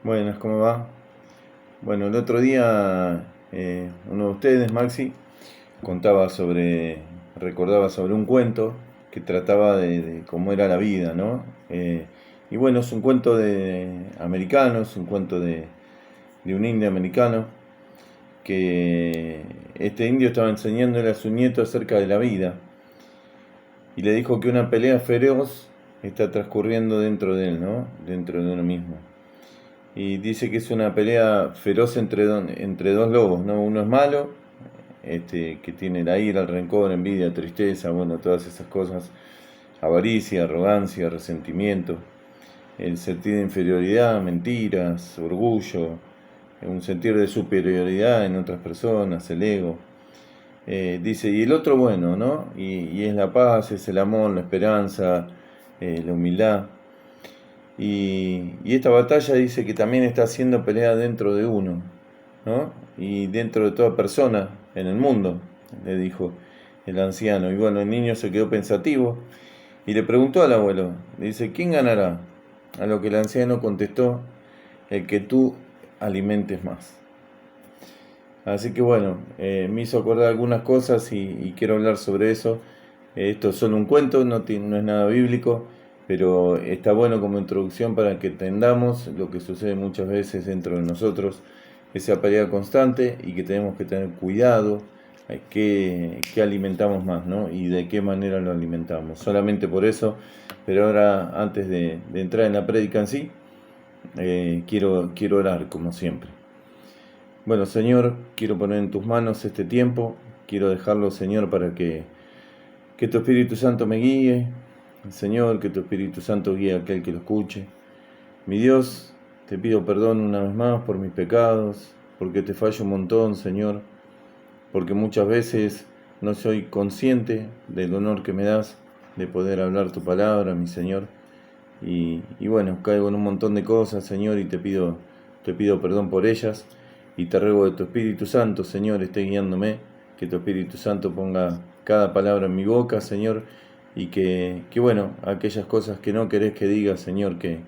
Buenas, ¿cómo va? Bueno, el otro día uno de ustedes, Maxi, contaba recordaba sobre un cuento que trataba de cómo era la vida, ¿no? Y bueno, es un cuento de americano, es un cuento de un indio americano que este indio estaba enseñándole a su nieto acerca de la vida y le dijo que una pelea feroz está transcurriendo dentro de él, ¿no? Dentro de uno mismo. Y dice que es una pelea feroz entre dos lobos, ¿no? Uno es malo, que tiene la ira, el rencor, envidia, tristeza, bueno, todas esas cosas, avaricia, arrogancia, resentimiento, el sentir de inferioridad, mentiras, orgullo, un sentir de superioridad en otras personas, el ego. Dice, y el otro bueno, ¿no? Y es la paz, es el amor, la esperanza, la humildad. Y esta batalla dice que también está siendo pelea dentro de uno, ¿no? Y dentro de toda persona en el mundo, le dijo el anciano. Y bueno, el niño se quedó pensativo y le preguntó al abuelo, le dice, ¿quién ganará? A lo que el anciano contestó, el que tú alimentes más. Así que bueno, me hizo acordar algunas cosas y quiero hablar sobre eso. Esto es solo un cuento, no es nada bíblico, pero está bueno como introducción para que entendamos lo que sucede muchas veces dentro de nosotros, esa pelea constante y que tenemos que tener cuidado qué alimentamos más, ¿no? Y de qué manera lo alimentamos. Solamente por eso, pero ahora antes de entrar en la prédica en sí, quiero orar como siempre. Bueno, Señor, quiero poner en tus manos este tiempo, quiero dejarlo, Señor, para que tu Espíritu Santo me guíe, Señor, que tu Espíritu Santo guíe a aquel que lo escuche. Mi Dios, te pido perdón una vez más por mis pecados, porque te fallo un montón, Señor, porque muchas veces no soy consciente del honor que me das de poder hablar tu palabra, mi Señor. Y bueno, caigo en un montón de cosas, Señor, y te pido perdón por ellas. Y te ruego de tu Espíritu Santo, Señor, esté guiándome, que tu Espíritu Santo ponga cada palabra en mi boca, Señor, y que bueno, aquellas cosas que no querés que diga, Señor, que,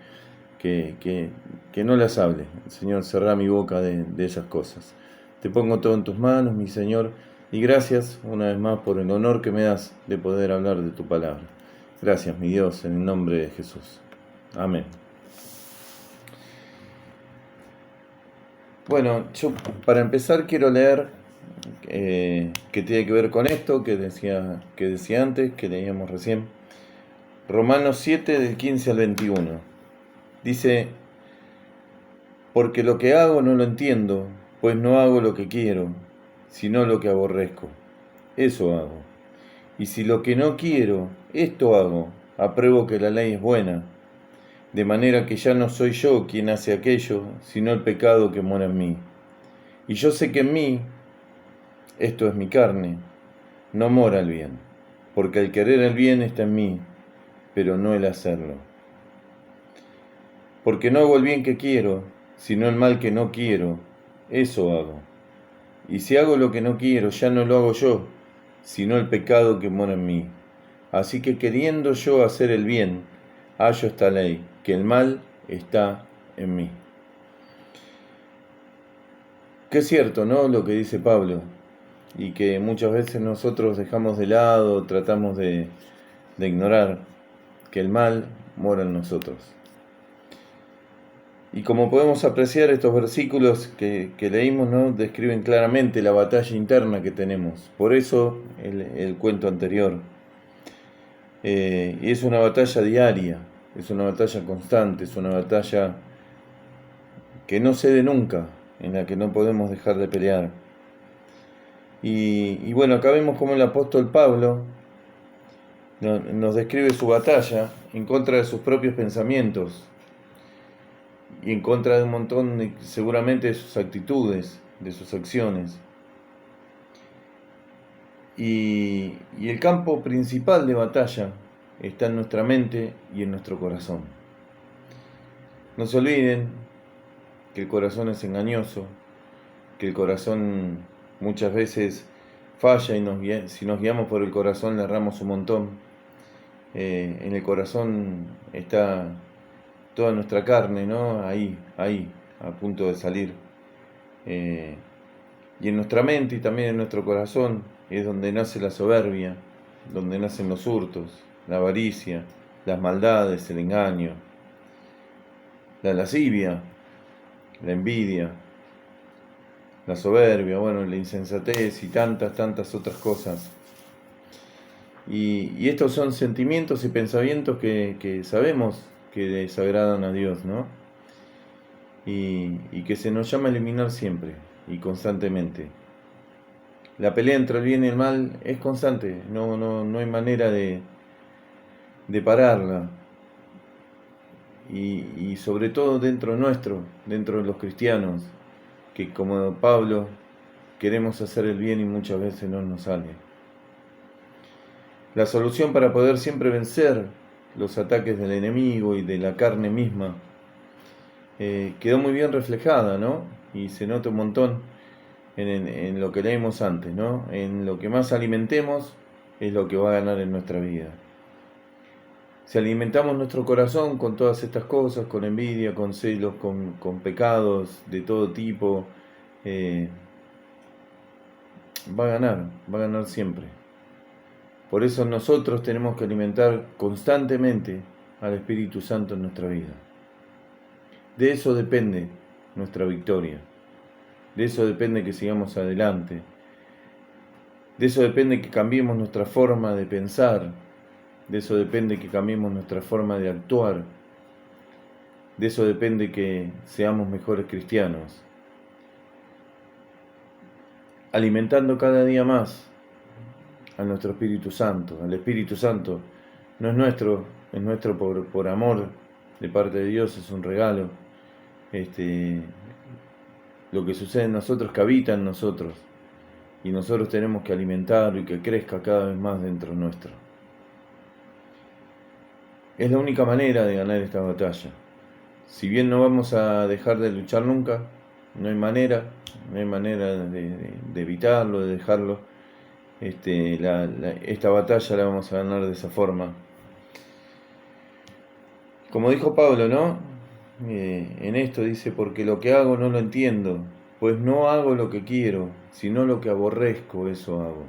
que, que no las hable. Señor, cerrá mi boca de esas cosas. Te pongo todo en tus manos, mi Señor, y gracias una vez más por el honor que me das de poder hablar de tu palabra. Gracias, mi Dios, en el nombre de Jesús. Amén. Bueno, yo para empezar quiero leer que tiene que ver con esto que decía antes, que leíamos recién. Romanos 7 del 15 al 21. Dice, porque lo que hago no lo entiendo, pues no hago lo que quiero, sino lo que aborrezco. Eso hago. Y si lo que no quiero, esto hago, apruebo que la ley es buena, de manera que ya no soy yo quien hace aquello, sino el pecado que mora en mí. Y yo sé que en mí, esto es mi carne, no mora el bien, porque el querer el bien está en mí, pero no el hacerlo. Porque no hago el bien que quiero, sino el mal que no quiero, eso hago. Y si hago lo que no quiero, ya no lo hago yo, sino el pecado que mora en mí. Así que queriendo yo hacer el bien, hallo esta ley, que el mal está en mí. Que es cierto, ¿no? Lo que dice Pablo, y que muchas veces nosotros dejamos de lado, tratamos de ignorar que el mal mora en nosotros. Y como podemos apreciar, estos versículos que leímos, ¿no? Describen claramente la batalla interna que tenemos. Por eso el cuento anterior. Y es una batalla diaria, es una batalla constante, es una batalla que no cede nunca, en la que no podemos dejar de pelear. Y bueno, acá vemos cómo el apóstol Pablo nos describe su batalla en contra de sus propios pensamientos y en contra de un montón, seguramente, de sus actitudes, de sus acciones. Y el campo principal de batalla está en nuestra mente y en nuestro corazón. No se olviden que el corazón es engañoso, que el corazón muchas veces falla y si nos guiamos por el corazón le erramos un montón. En el corazón está toda nuestra carne, ¿no? Ahí. a punto de salir. Y en nuestra mente y también en nuestro corazón es donde nace la soberbia, donde nacen los hurtos, la avaricia, las maldades, el engaño, la lascivia, la envidia, la soberbia, bueno, la insensatez y tantas otras cosas. Y estos son sentimientos y pensamientos que sabemos que desagradan a Dios, ¿no? Y que se nos llama a eliminar siempre y constantemente. La pelea entre el bien y el mal es constante, no hay manera de pararla. Y sobre todo dentro nuestro, dentro de los cristianos, que como Pablo queremos hacer el bien y muchas veces no nos sale. La solución para poder siempre vencer los ataques del enemigo y de la carne misma quedó muy bien reflejada, ¿no? Y se nota un montón en lo que leímos antes, ¿no? En lo que más alimentemos es lo que va a ganar en nuestra vida. Si alimentamos nuestro corazón con todas estas cosas, con envidia, con celos, con pecados de todo tipo, va a ganar siempre. Por eso nosotros tenemos que alimentar constantemente al Espíritu Santo en nuestra vida. De eso depende nuestra victoria. De eso depende que sigamos adelante. De eso depende que cambiemos nuestra forma de pensar. De eso depende que cambiemos nuestra forma de actuar. De eso depende que seamos mejores cristianos. Alimentando cada día más a nuestro Espíritu Santo. El Espíritu Santo no es nuestro, es nuestro por amor de parte de Dios, es un regalo. Lo que sucede en nosotros, que habita en nosotros. Y nosotros tenemos que alimentarlo y que crezca cada vez más dentro nuestro. Es la única manera de ganar esta batalla. Si bien no vamos a dejar de luchar nunca, no hay manera de evitarlo, de dejarlo. Esta batalla la vamos a ganar de esa forma. Como dijo Pablo, ¿no? En esto dice, porque lo que hago no lo entiendo, pues no hago lo que quiero, sino lo que aborrezco, eso hago.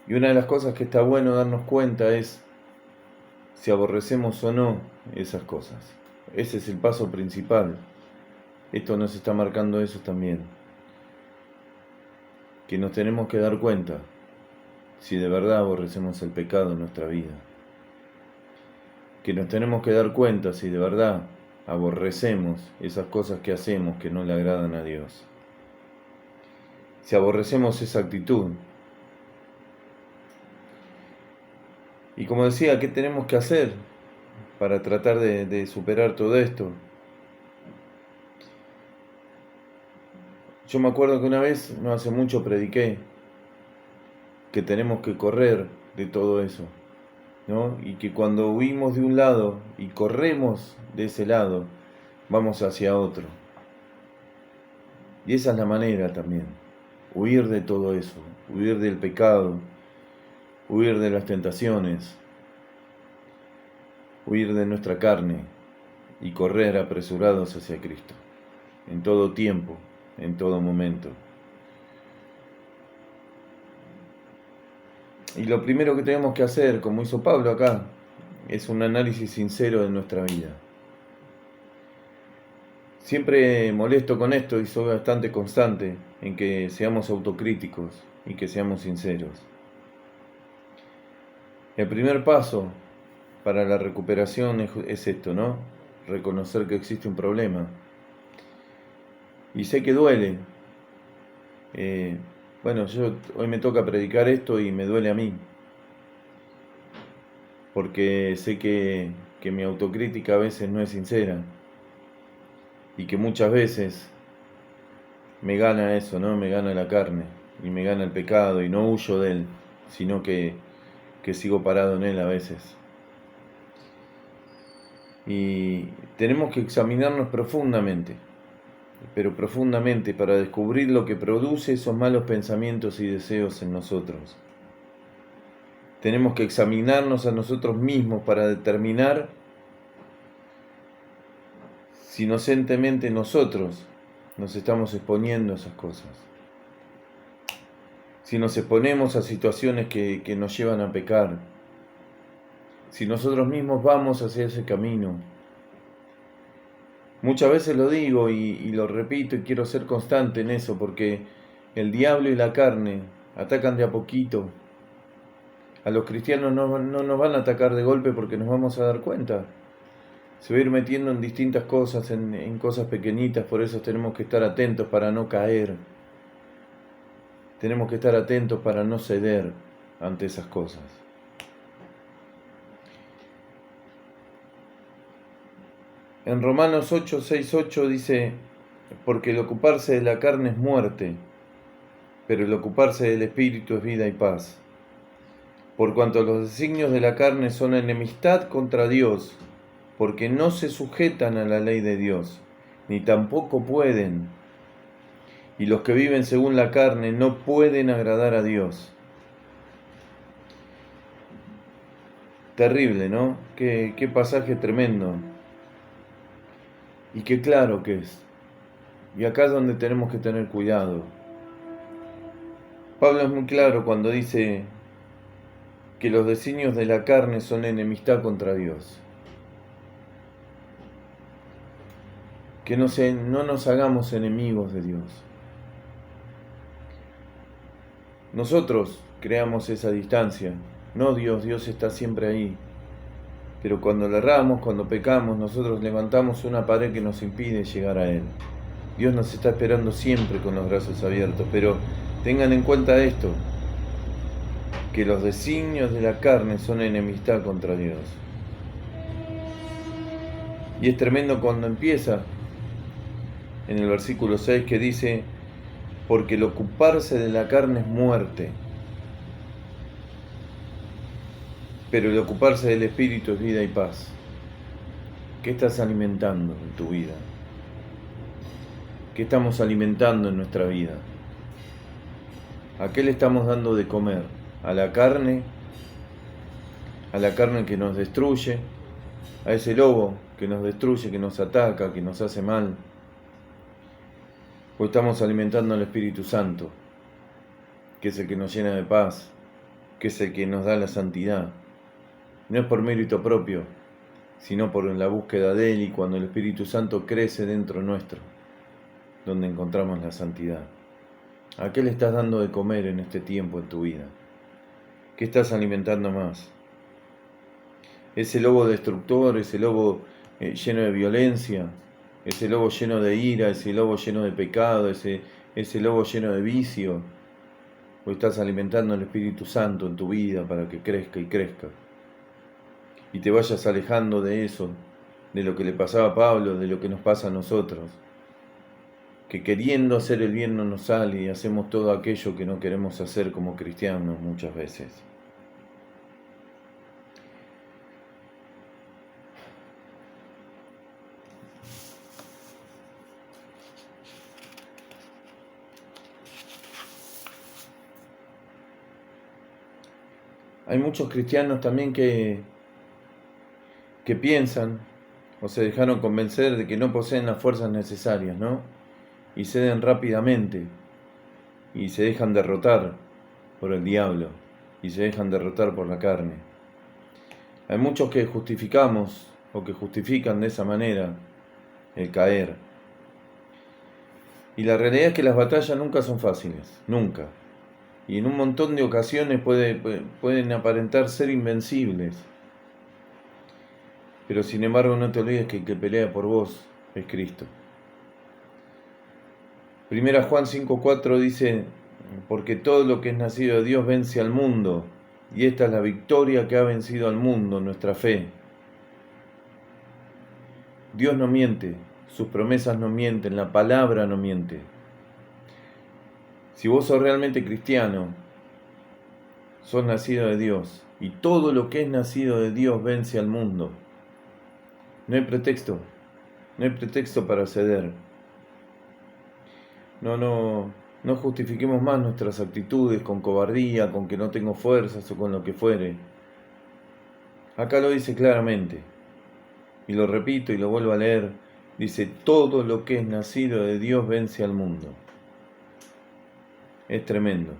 Y una de las cosas que está bueno darnos cuenta es si aborrecemos o no esas cosas. Ese es el paso principal. Esto nos está marcando eso también. Que nos tenemos que dar cuenta si de verdad aborrecemos el pecado en nuestra vida. Que nos tenemos que dar cuenta si de verdad aborrecemos esas cosas que hacemos que no le agradan a Dios. Si aborrecemos esa actitud. Y como decía, ¿qué tenemos que hacer para tratar de superar todo esto? Yo me acuerdo que una vez, no hace mucho, prediqué que tenemos que correr de todo eso, ¿no? Y que cuando huimos de un lado y corremos de ese lado, vamos hacia otro. Y esa es la manera también, huir de todo eso, huir del pecado, huir de las tentaciones, huir de nuestra carne y correr apresurados hacia Cristo, en todo tiempo, en todo momento. Y lo primero que tenemos que hacer, como hizo Pablo acá, es un análisis sincero de nuestra vida. Siempre molesto con esto y soy bastante constante en que seamos autocríticos y que seamos sinceros. El primer paso para la recuperación es esto, ¿no? Reconocer que existe un problema. Y sé que duele. Bueno, hoy me toca predicar esto y me duele a mí. Porque sé que mi autocrítica a veces no es sincera. Y que muchas veces me gana eso, ¿no? Me gana la carne y me gana el pecado y no huyo de él, sino que sigo parado en él a veces. Y tenemos que examinarnos profundamente, pero profundamente, para descubrir lo que produce esos malos pensamientos y deseos en nosotros. Tenemos que examinarnos a nosotros mismos para determinar si inocentemente nosotros nos estamos exponiendo a esas cosas. Si nos exponemos a situaciones que nos llevan a pecar. Si nosotros mismos vamos hacia ese camino. Muchas veces lo digo y lo repito y quiero ser constante en eso, porque el diablo y la carne atacan de a poquito. A los cristianos no nos van a atacar de golpe porque nos vamos a dar cuenta. Se va a ir metiendo en distintas cosas, en cosas pequeñitas, por eso tenemos que estar atentos para no caer. Tenemos que estar atentos para no ceder ante esas cosas. En Romanos 8, 6, 8 dice, porque el ocuparse de la carne es muerte, pero el ocuparse del Espíritu es vida y paz. Por cuanto los designios de la carne son enemistad contra Dios, porque no se sujetan a la ley de Dios, ni tampoco pueden. Y los que viven según la carne no pueden agradar a Dios. Terrible, ¿no? Qué pasaje tremendo. Y qué claro que es. Y acá es donde tenemos que tener cuidado. Pablo es muy claro cuando dice que los designios de la carne son enemistad contra Dios. Que no nos hagamos enemigos de Dios. Nosotros creamos esa distancia, no Dios, Dios está siempre ahí. Pero cuando le erramos, cuando pecamos, nosotros levantamos una pared que nos impide llegar a Él. Dios nos está esperando siempre con los brazos abiertos, pero tengan en cuenta esto, que los designios de la carne son enemistad contra Dios. Y es tremendo cuando empieza en el versículo 6 que dice, porque el ocuparse de la carne es muerte, pero el ocuparse del Espíritu es vida y paz. ¿Qué estás alimentando en tu vida? ¿Qué estamos alimentando en nuestra vida? ¿A qué le estamos dando de comer? ¿A la carne? ¿A la carne que nos destruye? ¿A ese lobo que nos destruye, que nos ataca, que nos hace mal? ¿O estamos alimentando al Espíritu Santo, que es el que nos llena de paz, que es el que nos da la santidad? No es por mérito propio, sino por la búsqueda de Él y cuando el Espíritu Santo crece dentro nuestro, donde encontramos la santidad. ¿A qué le estás dando de comer en este tiempo en tu vida? ¿Qué estás alimentando más? Ese lobo destructor, ese lobo lleno de violencia, ese lobo lleno de ira, ese lobo lleno de pecado, ese lobo lleno de vicio. ¿O estás alimentando al Espíritu Santo en tu vida para que crezca y crezca? Y te vayas alejando de eso, de lo que le pasaba a Pablo, de lo que nos pasa a nosotros. Que queriendo hacer el bien no nos sale y hacemos todo aquello que no queremos hacer como cristianos muchas veces. Hay muchos cristianos también que piensan o se dejaron convencer de que no poseen las fuerzas necesarias, ¿no? Y ceden rápidamente y se dejan derrotar por el diablo y se dejan derrotar por la carne. Hay muchos que justificamos o que justifican de esa manera el caer. Y la realidad es que las batallas nunca son fáciles, nunca. Y en un montón de ocasiones pueden aparentar ser invencibles. Pero sin embargo no te olvides que el que pelea por vos es Cristo. Primera Juan 5:4 dice, porque todo lo que es nacido de Dios vence al mundo, y esta es la victoria que ha vencido al mundo, nuestra fe. Dios no miente, sus promesas no mienten, la palabra no miente. Si vos sos realmente cristiano, sos nacido de Dios, y todo lo que es nacido de Dios vence al mundo. No hay pretexto para ceder. No justifiquemos más nuestras actitudes con cobardía, con que no tengo fuerzas o con lo que fuere. Acá lo dice claramente, y lo repito y lo vuelvo a leer, Dice, todo lo que es nacido de Dios vence al mundo. Es tremendo.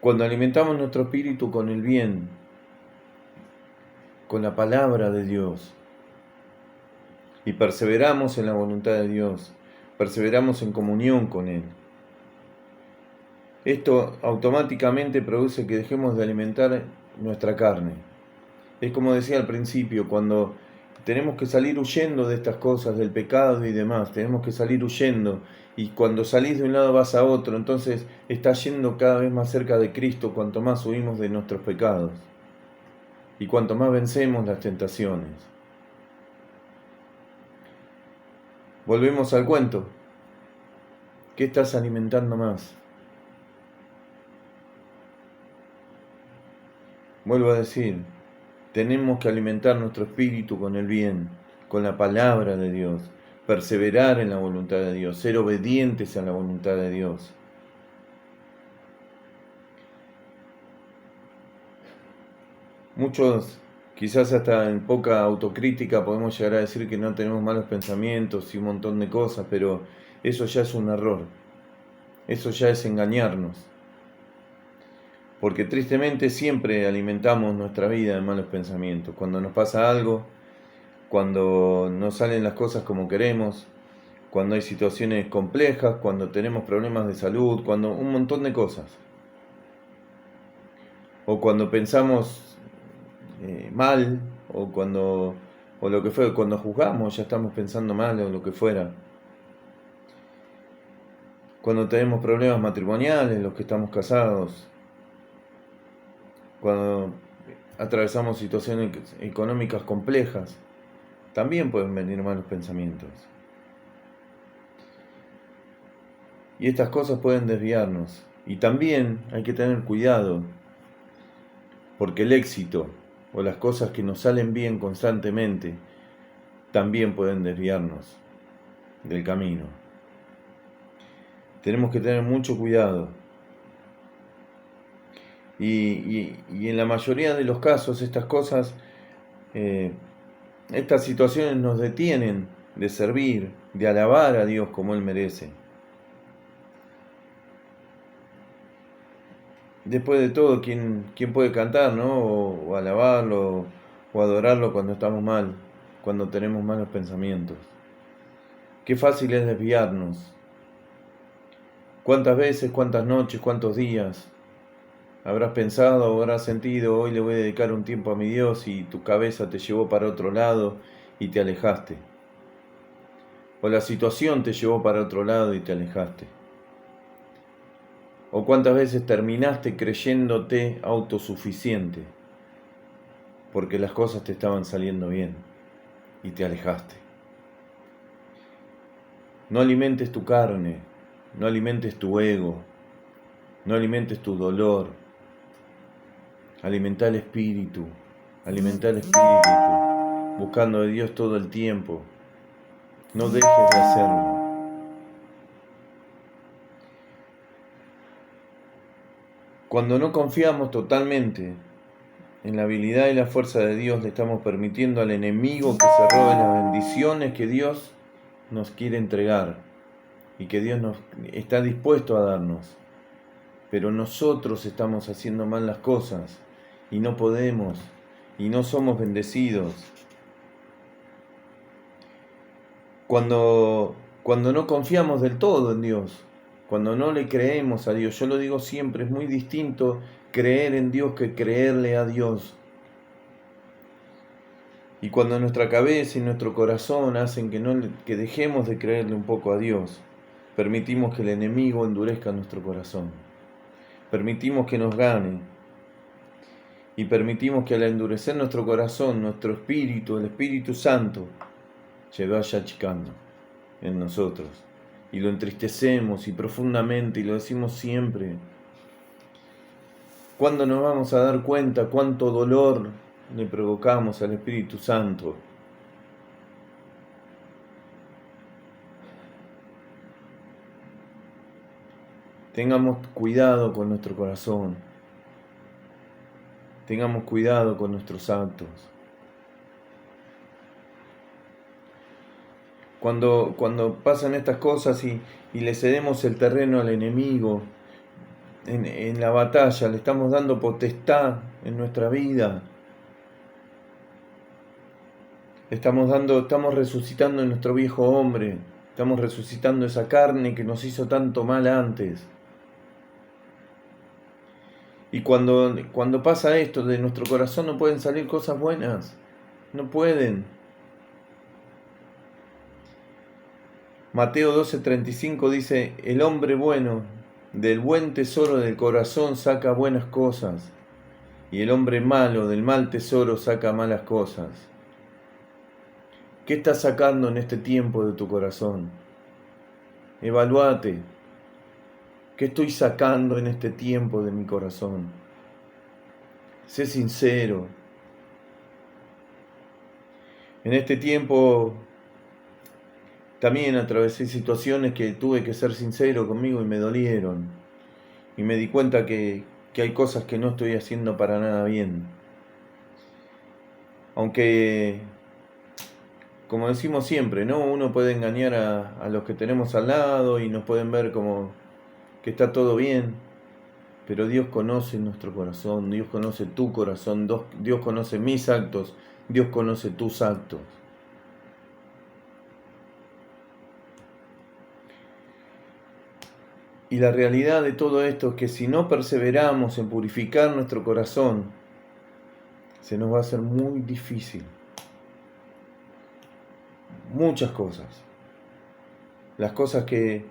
Cuando alimentamos nuestro espíritu con el bien, con la palabra de Dios, y perseveramos en la voluntad de Dios, perseveramos en comunión con Él, esto automáticamente produce que dejemos de alimentar nuestra carne. Es como decía al principio, cuando tenemos que salir huyendo de estas cosas, del pecado y demás, tenemos que salir huyendo, y cuando salís de un lado vas a otro, entonces estás yendo cada vez más cerca de Cristo cuanto más huimos de nuestros pecados y cuanto más vencemos las tentaciones. Volvemos al cuento. ¿Qué estás alimentando más? Vuelvo a decir, tenemos que alimentar nuestro espíritu con el bien, con la palabra de Dios, perseverar en la voluntad de Dios, ser obedientes a la voluntad de Dios. Muchos, quizás hasta en poca autocrítica, podemos llegar a decir que no tenemos malos pensamientos y un montón de cosas, pero eso ya es un error, eso ya es engañarnos. Porque tristemente siempre alimentamos nuestra vida de malos pensamientos. Cuando nos pasa algo, cuando no salen las cosas como queremos, cuando hay situaciones complejas, cuando tenemos problemas de salud, cuando un montón de cosas. O cuando pensamos mal, o lo que fue, cuando juzgamos ya estamos pensando mal o lo que fuera. Cuando tenemos problemas matrimoniales, los que estamos casados, cuando atravesamos situaciones económicas complejas, también pueden venir malos pensamientos. Y estas cosas pueden desviarnos. Y también hay que tener cuidado, porque el éxito o las cosas que nos salen bien constantemente también pueden desviarnos del camino. Tenemos que tener mucho cuidado. Y en la mayoría de los casos estas cosas, estas situaciones nos detienen de servir, de alabar a Dios como Él merece. Después de todo, ¿quién puede cantar, no? O alabarlo, o adorarlo cuando estamos mal, cuando tenemos malos pensamientos? Qué fácil es desviarnos. ¿Cuántas veces, cuántas noches, cuántos días habrás pensado o habrás sentido, hoy le voy a dedicar un tiempo a mi Dios, y tu cabeza te llevó para otro lado y te alejaste? O la situación te llevó para otro lado y te alejaste. ¿O cuántas veces terminaste creyéndote autosuficiente porque las cosas te estaban saliendo bien y te alejaste? No alimentes tu carne, no alimentes tu ego, no alimentes tu dolor. Alimenta el espíritu, buscando de Dios todo el tiempo. No dejes de hacerlo. Cuando no confiamos totalmente en la habilidad y la fuerza de Dios, le estamos permitiendo al enemigo que se robe las bendiciones que Dios nos quiere entregar y que Dios nos está dispuesto a darnos. Pero nosotros estamos haciendo mal las cosas y no podemos y no somos bendecidos. Cuando no confiamos del todo en Dios, cuando no le creemos a Dios, yo lo digo siempre, es muy distinto creer en Dios que creerle a Dios. Y cuando nuestra cabeza y nuestro corazón hacen que dejemos de creerle un poco a Dios, permitimos que el enemigo endurezca nuestro corazón. Permitimos que nos gane. Y permitimos que al endurecer nuestro corazón, nuestro espíritu, el Espíritu Santo, se vaya achicando en nosotros. Y lo entristecemos y profundamente, y lo decimos siempre. ¿Cuándo nos vamos a dar cuenta cuánto dolor le provocamos al Espíritu Santo? Tengamos cuidado con nuestro corazón. Tengamos cuidado con nuestros actos. Cuando pasan estas cosas y le cedemos el terreno al enemigo en la batalla, le estamos dando potestad en nuestra vida. Estamos resucitando en nuestro viejo hombre, estamos resucitando esa carne que nos hizo tanto mal antes. Y cuando pasa esto, de nuestro corazón no pueden salir cosas buenas, no pueden. Mateo 12:35 dice, el hombre bueno del buen tesoro del corazón saca buenas cosas, y el hombre malo del mal tesoro saca malas cosas. ¿Qué estás sacando en este tiempo de tu corazón? Evalúate. ¿Qué estoy sacando en este tiempo de mi corazón? Sé sincero. En este tiempo también atravesé situaciones que tuve que ser sincero conmigo y me dolieron. Y me di cuenta que hay cosas que no estoy haciendo para nada bien. Aunque, como decimos siempre, ¿no? Uno puede engañar a los que tenemos al lado y nos pueden ver como que está todo bien. Pero Dios conoce nuestro corazón, Dios conoce tu corazón, Dios conoce mis actos, Dios conoce tus actos. Y la realidad de todo esto es que si no perseveramos en purificar nuestro corazón, se nos va a hacer muy difícil. Muchas cosas. Las cosas que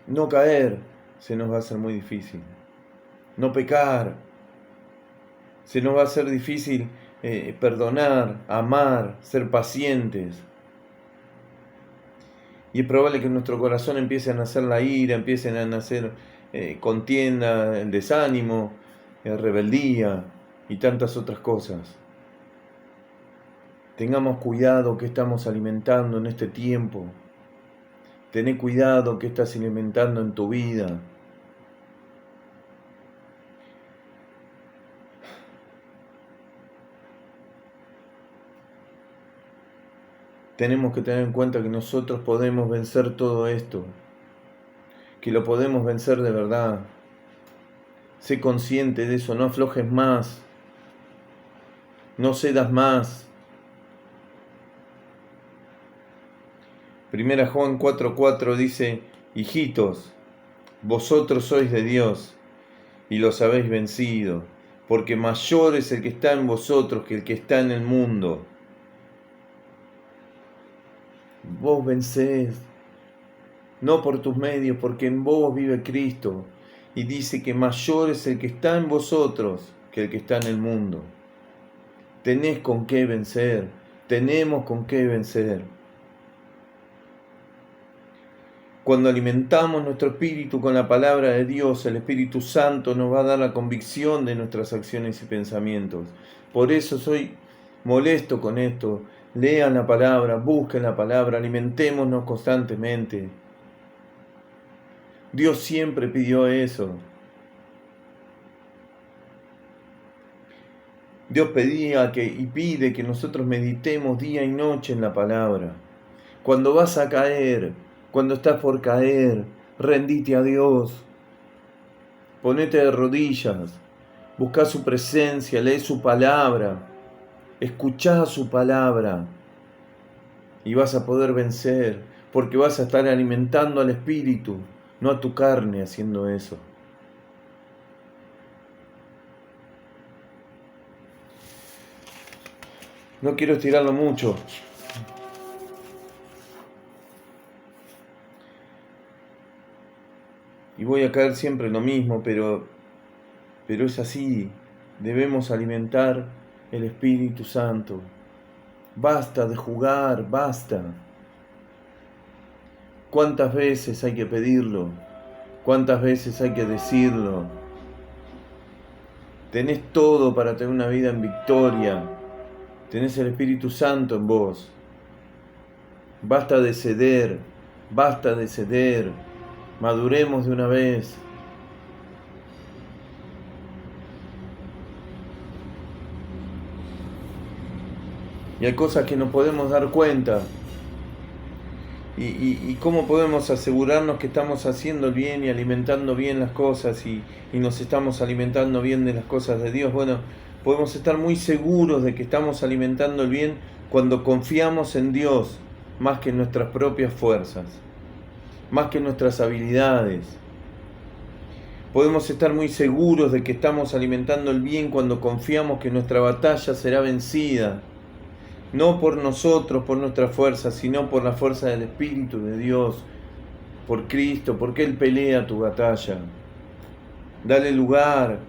no caer se nos va a hacer muy difícil. No pecar. Se nos va a hacer difícil perdonar, amar, ser pacientes. Y es probable que en nuestro corazón empiece a nacer la ira, empiecen a nacer contienda, el desánimo, rebeldía y tantas otras cosas. Tengamos cuidado que estamos alimentando en este tiempo. Tené cuidado que estás alimentando en tu vida. Tenemos que tener en cuenta que nosotros podemos vencer todo esto, que lo podemos vencer de verdad. Sé consciente de eso, no aflojes más, no cedas más. Primera Juan 4:4 dice, hijitos, vosotros sois de Dios y los habéis vencido, porque mayor es el que está en vosotros que el que está en el mundo. Vos vencés, no por tus medios, porque en vos vive Cristo. Y dice que mayor es el que está en vosotros que el que está en el mundo. Tenés con qué vencer, tenemos con qué vencer. Cuando alimentamos nuestro espíritu con la palabra de Dios, el Espíritu Santo nos va a dar la convicción de nuestras acciones y pensamientos. Por eso soy molesto con esto. Lean la palabra, busquen la palabra, alimentémonos constantemente. Dios siempre pidió eso. Dios pedía y pide que nosotros meditemos día y noche en la palabra. Cuando vas a caer, cuando estás por caer, rendite a Dios. Ponete de rodillas, busca su presencia, lee su palabra, escuchá su palabra y vas a poder vencer, porque vas a estar alimentando al espíritu, no a tu carne haciendo eso. No quiero estirarlo mucho. Y voy a caer siempre en lo mismo, pero es así. Debemos alimentar el Espíritu Santo. Basta de jugar, basta. ¿Cuántas veces hay que pedirlo? ¿Cuántas veces hay que decirlo? Tenés todo para tener una vida en victoria. Tenés el Espíritu Santo en vos. Basta de ceder, basta de ceder. Maduremos de una vez. Y hay cosas que no podemos dar cuenta. y cómo podemos asegurarnos que estamos haciendo el bien y alimentando bien las cosas y nos estamos alimentando bien de las cosas de Dios. Bueno, podemos estar muy seguros de que estamos alimentando el bien cuando confiamos en Dios más que en nuestras propias fuerzas, más que en nuestras habilidades. Podemos estar muy seguros de que estamos alimentando el bien cuando confiamos que nuestra batalla será vencida, no por nosotros, por nuestra fuerza, sino por la fuerza del Espíritu de Dios, por Cristo, porque Él pelea tu batalla. Dale lugar.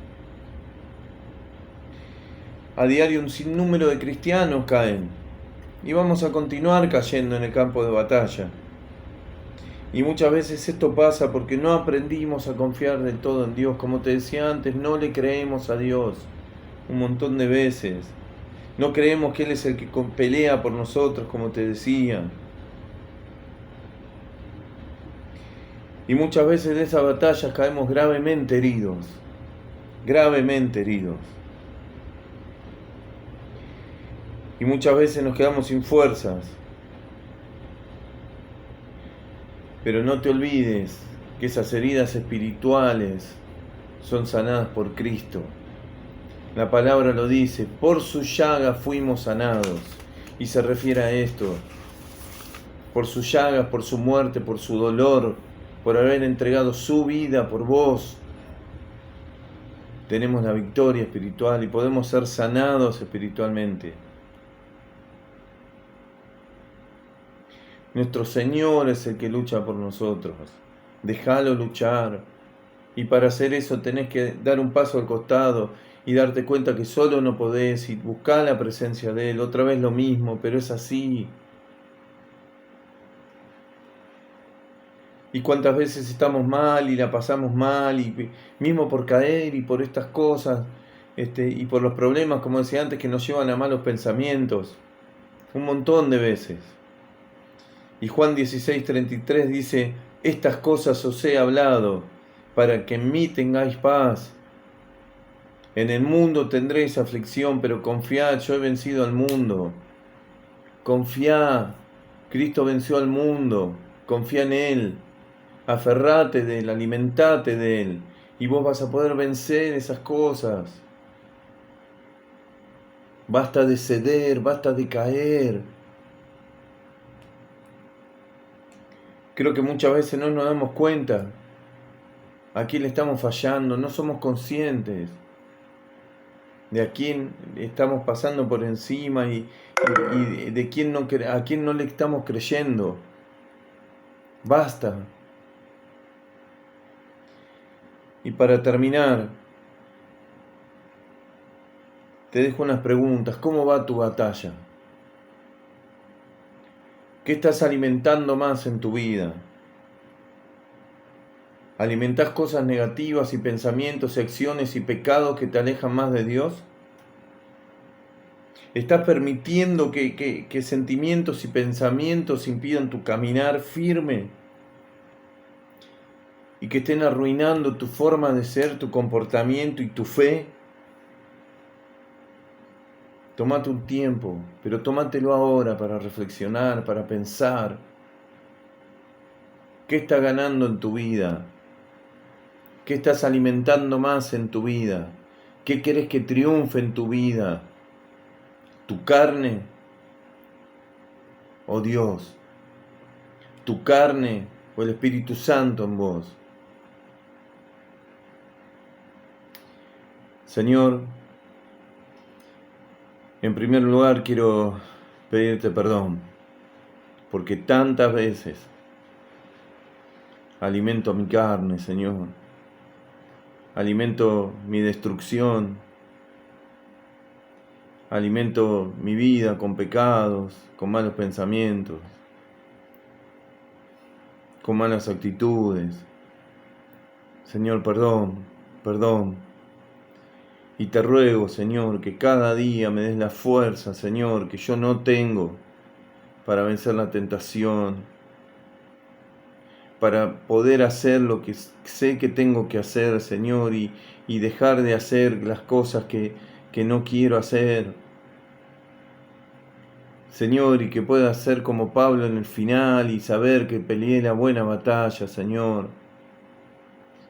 A diario un sinnúmero de cristianos caen y vamos a continuar cayendo en el campo de batalla. Y muchas veces esto pasa porque no aprendimos a confiar del todo en Dios. Como te decía antes, no le creemos a Dios un montón de veces. No creemos que Él es el que pelea por nosotros, como te decía. Y muchas veces de esas batallas caemos gravemente heridos. Gravemente heridos. Y muchas veces nos quedamos sin fuerzas. Pero no te olvides que esas heridas espirituales son sanadas por Cristo. La palabra lo dice, por su llaga fuimos sanados. Y se refiere a esto, por sus llagas, por su muerte, por su dolor, por haber entregado su vida por vos. Tenemos la victoria espiritual y podemos ser sanados espiritualmente. Nuestro Señor es el que lucha por nosotros. Déjalo luchar. Y para hacer eso tenés que dar un paso al costado y darte cuenta que solo no podés y buscar la presencia de Él. Otra vez lo mismo, pero es así. Y cuántas veces estamos mal y la pasamos mal, y mismo por caer y por estas cosas, y por los problemas, como decía antes, que nos llevan a malos pensamientos. Un montón de veces. Y Juan 16:33 dice, estas cosas os he hablado, para que en mí tengáis paz. En el mundo tendréis aflicción, pero confiad, yo he vencido al mundo. Confiá, Cristo venció al mundo, confía en Él. Aferrate de Él, alimentate de Él, y vos vas a poder vencer esas cosas. Basta de ceder, basta de caer. Creo que muchas veces no nos damos cuenta a quién le estamos fallando, no somos conscientes de a quién estamos pasando por encima y de quién no, a quién no le estamos creyendo. Basta. Y para terminar, te dejo unas preguntas. ¿Cómo va tu batalla? ¿Qué estás alimentando más en tu vida? ¿Alimentás cosas negativas y pensamientos, acciones y pecados que te alejan más de Dios? ¿Estás permitiendo que sentimientos y pensamientos impidan tu caminar firme? ¿Y que estén arruinando tu forma de ser, tu comportamiento y tu fe? Tómate un tiempo, pero tómatelo ahora para reflexionar, para pensar. ¿Qué está ganando en tu vida? ¿Qué estás alimentando más en tu vida? ¿Qué querés que triunfe en tu vida? ¿Tu carne o Dios? ¿Tu carne o el Espíritu Santo en vos? Señor, en primer lugar quiero pedirte perdón, porque tantas veces alimento mi carne, Señor. Alimento mi destrucción. Alimento mi vida con pecados, con malos pensamientos, con malas actitudes. Señor, perdón, perdón. Y te ruego, Señor, que cada día me des la fuerza, Señor, que yo no tengo para vencer la tentación, para poder hacer lo que sé que tengo que hacer, Señor, y dejar de hacer las cosas que no quiero hacer. Señor, y que pueda ser como Pablo en el final y saber que peleé la buena batalla, Señor.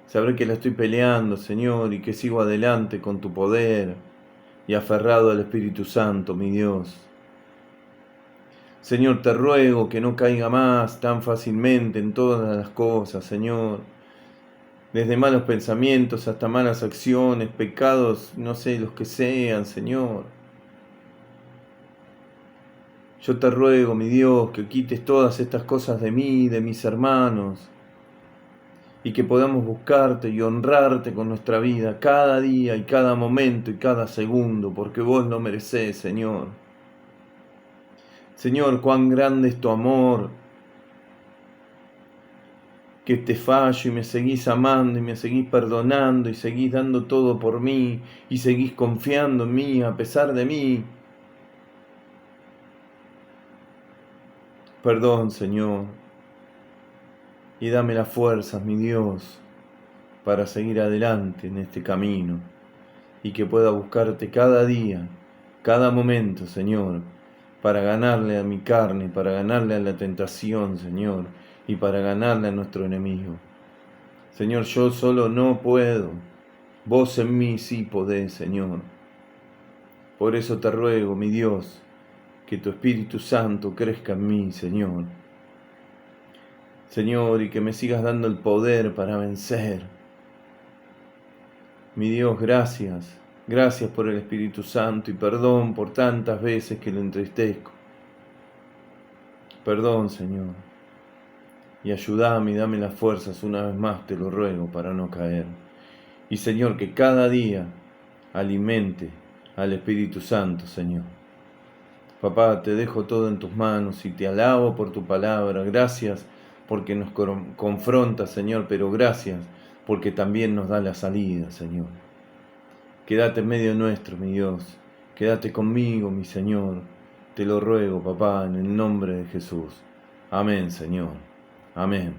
Saber que la estoy peleando, Señor, y que sigo adelante con tu poder y aferrado al Espíritu Santo, mi Dios. Señor, te ruego que no caiga más tan fácilmente en todas las cosas, Señor. Desde malos pensamientos hasta malas acciones, pecados, no sé, los que sean, Señor. Yo te ruego, mi Dios, que quites todas estas cosas de mí, de mis hermanos, y que podamos buscarte y honrarte con nuestra vida cada día y cada momento y cada segundo, porque vos lo merecés, Señor. Señor, cuán grande es tu amor, que te fallo y me seguís amando y me seguís perdonando y seguís dando todo por mí y seguís confiando en mí a pesar de mí. Perdón, Señor, y dame las fuerzas, mi Dios, para seguir adelante en este camino y que pueda buscarte cada día, cada momento, Señor, para ganarle a mi carne, para ganarle a la tentación, Señor, y para ganarle a nuestro enemigo. Señor, yo solo no puedo, vos en mí sí podés, Señor. Por eso te ruego, mi Dios, que tu Espíritu Santo crezca en mí, Señor. Señor, y que me sigas dando el poder para vencer. Mi Dios, gracias. Gracias por el Espíritu Santo y perdón por tantas veces que lo entristezco. Perdón, Señor. Y ayúdame y dame las fuerzas una vez más, te lo ruego, para no caer. Y Señor, que cada día alimente al Espíritu Santo, Señor. Papá, te dejo todo en tus manos y te alabo por tu palabra. Gracias porque nos confronta, Señor, pero gracias porque también nos da la salida, Señor. Quédate en medio nuestro, mi Dios. Quédate conmigo, mi Señor. Te lo ruego, papá, en el nombre de Jesús. Amén, Señor. Amén.